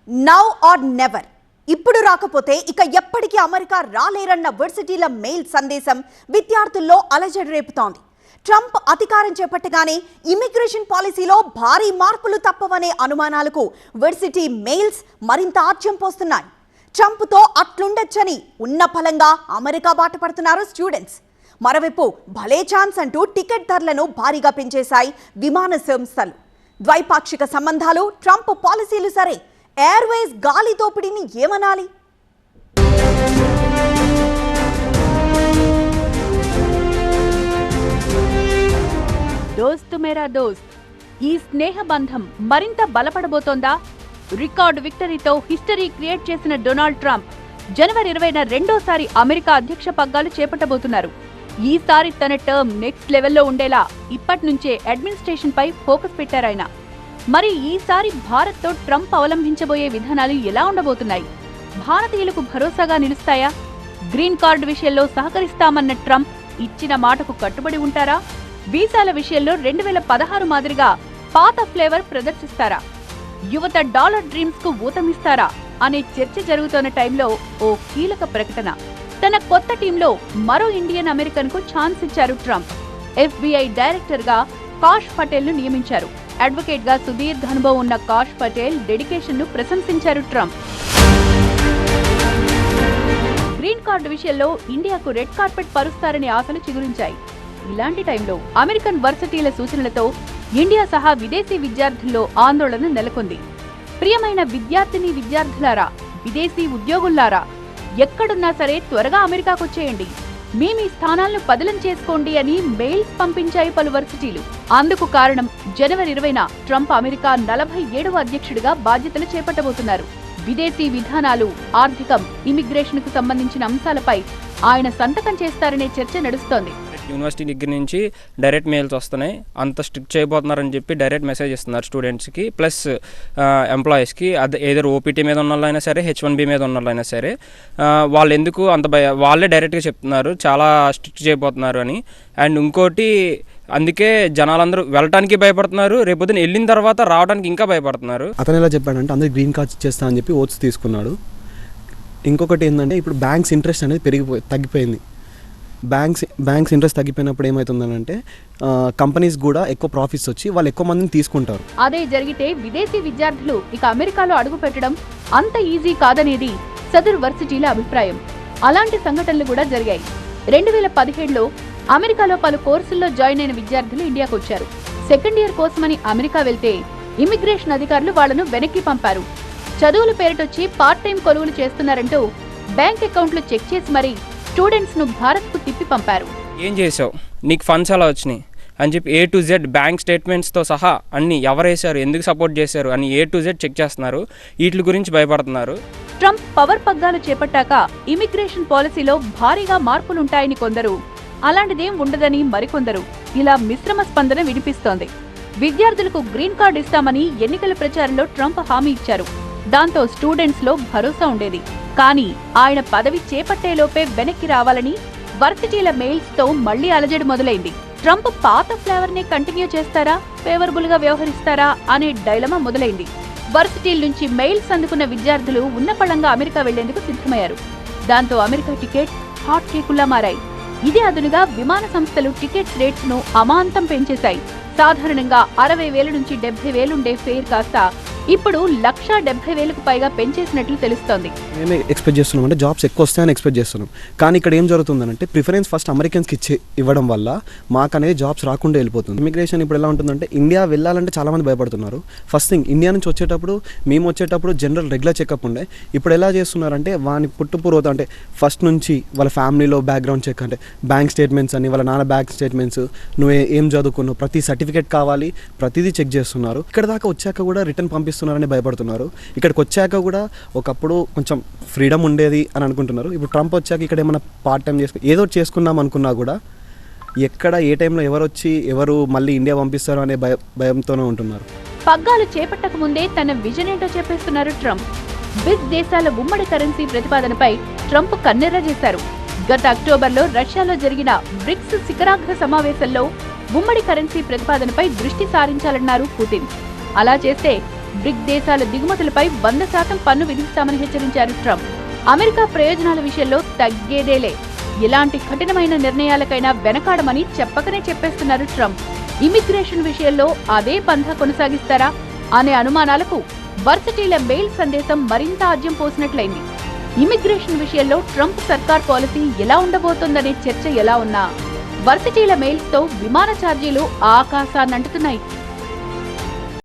Now are never. ఇప్పుడు రాకపోతే ఇక ఎప్పటికీ అమెరికా రాలేరన్న వర్సిటీల మెయిల్ సందేశం విద్యార్థుల్లో అలజడి రేపుతోంది. ట్రంప్ అధికారం చేపట్టగానే ఇమిగ్రేషన్ పాలసీలో భారీ మార్పులు తప్పవనే అనుమానాలకు వర్సిటీ మెయిల్స్ మరింత ఆజ్యం పోస్తున్నాయి. ట్రంప్తో అట్లుండొచ్చని ఉన్న ఫలంగా అమెరికా బాట పడుతున్నారు స్టూడెంట్స్. మరోవైపు భలే ఛాన్స్ అంటూ టికెట్ ధరలను భారీగా పెంచేశాయి విమాన సంస్థలు. ద్వైపాక్షిక సంబంధాలు, ట్రంప్ పాలసీలు సరే, ఎయిర్వేస్ గాలి దోపిడీని ఏమనాలి? దోస్త్ మేరా దోస్త్, ఈ స్నేహ బంధం మరింత బలపడబోతోందా? రికార్డు విక్టరీతో హిస్టరీ క్రియేట్ చేసిన డొనాల్డ్ ట్రంప్ జనవరి 20న రెండోసారి అమెరికా అధ్యక్ష పగ్గాలు చేపట్టబోతున్నారు. ఈసారి తన టర్మ్ నెక్స్ట్ లెవెల్లో ఉండేలా ఇప్పటి నుంచే అడ్మినిస్ట్రేషన్ పై ఫోకస్ పెట్టారాయన. మరి ఈసారి భారత్తో ట్రంప్ అవలంబించబోయే విధానాలు ఎలా ఉండబోతున్నాయి? భారతీయులకు భరోసాగా నిలుస్తాయా? గ్రీన్ కార్డు విషయంలో సహకరిస్తామన్న ట్రంప్ ఇచ్చిన మాటకు కట్టుబడి ఉంటారా? వీసాల విషయంలో 2016 మాదిరిగా పాత ఫ్లేవర్ ప్రదర్శిస్తారా? యువత డాలర్ డ్రీమ్స్ కు ఊతమిస్తారా అనే చర్చ జరుగుతున్న టైంలో ఓ కీలక ప్రకటన. తన కొత్త టీంలో మరో ఇండియన్ అమెరికన్ కు ఛాన్స్ ఇచ్చారు ట్రంప్. FBI డైరెక్టర్ గా కాష్ పటేల్ ను నియమించారు. అడ్వకేట్ గా సుదీర్ఘ అనుభవం ఉన్న కాష్ పటేల్ డెడికేషన్ ను ప్రశంసించారు ట్రంప్. గ్రీన్ కార్డు విషయంలో ఇండియాకు రెడ్ కార్పెట్ పరుస్తారనే ఆశలు చిగురించాయి. ఇలాంటి టైంలో అమెరికన్ వర్సిటీల సూచనలతో ఇండియా సహా విదేశీ విద్యార్థుల్లో ఆందోళన నెలకొంది. ప్రియమైన విద్యార్థులారా, విదేశీ ఉద్యోగుల్లారా, ఎక్కడున్నా సరే త్వరగా అమెరికాకొచ్చేయండి, మీ స్థానాలను పదిలం చేసుకోండి అని మెయిల్స్ పంపించాయి పలు వర్సిటీలు. అందుకు కారణం జనవరి 20న ట్రంప్ అమెరికా 47వ అధ్యక్షుడిగా బాధ్యతలు చేపట్టబోతున్నారు. విదేశీ విధానాలు, ఆర్థికం, ఇమిగ్రేషన్ కు సంబంధించిన అంశాలపై ఆయన సంతకం చేస్తారనే చర్చ నడుస్తోంది. యూనివర్సిటీ దగ్గర నుంచి డైరెక్ట్ మెయిల్స్ వస్తున్నాయి. అంత స్ట్రిక్ట్ చేయబోతున్నారని చెప్పి డైరెక్ట్ మెసేజ్ ఇస్తున్నారు స్టూడెంట్స్కి ప్లస్ ఎంప్లాయీస్కి. అది ఏదో ఓపీటీ మీద ఉన్న వాళ్ళైనా సరే, H1B మీద ఉన్న వాళ్ళైనా సరే, వాళ్ళు ఎందుకు అంత వాళ్ళే డైరెక్ట్గా చెప్తున్నారు చాలా స్ట్రిక్ట్ చేయబోతున్నారు అని. అండ్ ఇంకోటి, అందుకే జనాలందరూ వెళ్ళటానికి భయపడుతున్నారు, రేపొద్దున వెళ్ళిన తర్వాత రావడానికి ఇంకా భయపడుతున్నారు. అతను ఎలా చెప్పాడంటే అందరూ గ్రీన్ కార్డ్స్ ఇచ్చేస్తా అని చెప్పి ఓట్స్ తీసుకున్నాడు. ఇంకొకటి ఏంటంటే ఇప్పుడు బ్యాంక్స్ ఇంట్రెస్ట్ అనేది తగ్గిపోయింది. బ్యాంక్స్ ఇంట్రెస్ట్ తగ్గిపోయినప్పుడు ఏమవుతుందనంటే కంపెనీస్ కూడా ఎక్కువ ప్రాఫిట్స్ వచ్చి వాళ్ళు ఎక్కువ మందిని తీసుకుంటారు. అదే జరిగితే విదేశీ విద్యార్థులు ఇక అమెరికాలో అడుగు పెట్టడం అంత ఈజీ కాదనేది సదరు వర్సిటీల అభిప్రాయం. అలాంటి సంఘటనలు కూడా జరిగాయి. 2017లో అమెరికాలో పలు కోర్సుల్లో జాయిన్ అయిన విద్యార్థులు ఇండియాకు వచ్చారు. సెకండ్ ఇయర్ కోసమని అమెరికా వెళ్తే ఇమిగ్రేషన్ అధికారులు వాళ్లను వెనక్కి పంపారు. చదువుల పేరిటొచ్చి పార్ట్ టైం కొలువులు చేస్తున్నారంటూ బ్యాంక్ అకౌంట్లు చెక్ చేసి మరీ స్టూడెంట్స్ ను భారత్ కు తిప్పి పంపారు. ఏం చేసావు, నీకు ఫండ్స్ ఎలా వచ్చినాయి అని చెప్పి A to Z బ్యాంక్ స్టేట్మెంట్స్తో సహా అన్ని ఎవరేశారు, ఎందుకు సపోర్ట్ చేశారు అని A to Z చెక్ చేస్తున్నారు. వీటి గురించి భయపడుతున్నారు. ట్రంప్ పవర్ పగ్గాలు చేపట్టాక ఇమిగ్రేషన్ పాలసీలో భారీగా మార్పులుంటాయని కొందరు, అలాంటిదేం ఉండదని మరికొందరు ఇలా మిశ్రమ స్పందన వినిపిస్తోంది. విద్యార్థులకు గ్రీన్ కార్డు ఇస్తామని ఎన్నికల ప్రచారంలో ట్రంప్ హామీ ఇచ్చారు. దాంతో స్టూడెంట్స్ లో భరోసా ఉండేది. కానీ ఆయన పదవి చేపట్టేలోపే వెనక్కి రావాలని వర్సిటీల మెయిల్స్ తో మళ్లీ అలజడి మొదలైంది. ట్రంప్ పాత ఫ్లేవర్ నే కంటిన్యూ చేస్తారా, ఫేవరబుల్ గా వ్యవహరిస్తారా అనే డైలమా మొదలైంది. వర్సిటీల నుంచి మెయిల్స్ అందుకున్న విద్యార్థులు ఉన్నపళంగా అమెరికా వెళ్లేందుకు సిద్ధమయ్యారు. దాంతో అమెరికా టికెట్ హాట్ కేకుల్లా మారాయి. ఇదే అదునుగా విమాన సంస్థలు టికెట్స్ రేట్స్ ను అమాంతం పెంచేశాయి. సాధారణంగా 60,000 నుంచి 70,000 ఉండే ఫేర్ కాస్త ఇప్పుడు 1,70,000కు పైగా పెంచేసినట్లు తెలుస్తోంది. మేమే ఎక్స్పెక్ట్ చేస్తున్నాం అంటే జాబ్స్ ఎక్కువ వస్తాయని ఎక్స్పెక్ట్ చేస్తున్నాం. కానీ ఇక్కడ ఏం జరుగుతుందంటే ప్రిఫరెన్స్ ఫస్ట్ అమెరికన్స్కి ఇవ్వడం వల్ల మాకు అనేది జాబ్స్ రాకుండా వెళ్ళిపోతుంది. ఇమిగ్రేషన్ ఇప్పుడు ఎలా ఉంటుందంటే ఇండియా వెళ్ళాలంటే చాలామంది భయపడుతున్నారు. ఫస్ట్ థింగ్, ఇండియా నుంచి మేము వచ్చేటప్పుడు జనరల్ రెగ్యులర్ చెకప్ ఉండే. ఇప్పుడు ఎలా చేస్తున్నారంటే వాని పుట్టుపూర్వత అంటే ఫస్ట్ నుంచి వాళ్ళ ఫ్యామిలీలో బ్యాక్గ్రౌండ్ చెక్, అంటే బ్యాంక్ స్టేట్మెంట్స్ అని, వాళ్ళ నాన్న బ్యాంక్ స్టేట్మెంట్స్, నువ్వు ఏం చదువుకున్నావు, ప్రతి సర్టిఫికేట్ కావాలి, ప్రతిదీ చెక్ చేస్తున్నారు. ఇక్కడ దాకా వచ్చాక కూడా రిటర్న్ పంపిస్తున్నారని భయపడుతున్నారు. ఇక్కడికి వచ్చాక కూడా ఒకప్పుడు కొంచెం ఫ్రీడమ్ ఉండేది అని అనుకుంటున్నారు. ఇప్పుడు ట్రంప్ వచ్చాక ఇక్కడ ఏమైనా పార్ట్ టైం ఏదో చేసుకుందాం అనుకున్నా కూడా ఎక్కడ ఏ టైంలో ఎవరు మళ్ళీ ఇండియా పంపిస్తారు అనే భయంతోనే ఉంటున్నారు. పగ్గాలు చేపట్టక ముందే తన విజన్ ఏంటో చెప్పేస్తున్నారు ట్రంప్. బిగ్ దేశాల ఉమ్మడి కరెన్సీ ప్రతిపాదనపై ట్రంప్ కన్నెర్ర చేశారు. గత అక్టోబర్లో రష్యాలో జరిగిన బ్రిక్స్ శిఖరాగ్ర సమావేశంలో ఉమ్మడి కరెన్సీ ప్రతిపాదనపై దృష్టి సారించాలన్నారు పుతిన్. అలా చేస్తే బ్రిక్ దేశాల దిగుమతులపై 100% పన్ను విధిస్తామని హెచ్చరించారు ట్రంప్. అమెరికా ప్రయోజనాల విషయంలో తగ్గేదేలే, ఎలాంటి కఠినమైన నిర్ణయాలకైనా వెనకాడమని చెప్పకనే చెప్పేస్తున్నారు ట్రంప్. ఇమిగ్రేషన్ విషయంలో అదే పంథా కొనసాగిస్తారా అనే అనుమానాలకు వర్సిటీల మెయిల్ సందేశం మరింత ఆజ్యం పోసినట్లయింది. ఇమిగ్రేషన్ విషయంలో ట్రంప్ సర్కార్ పాలసీ ఎలా ఉండబోతోందనే చర్చ ఎలా ఉన్నా వర్సిటీల మెయిల్స్తో విమాన ఛార్జీలు ఆకాశాన్నంటుతున్నాయి.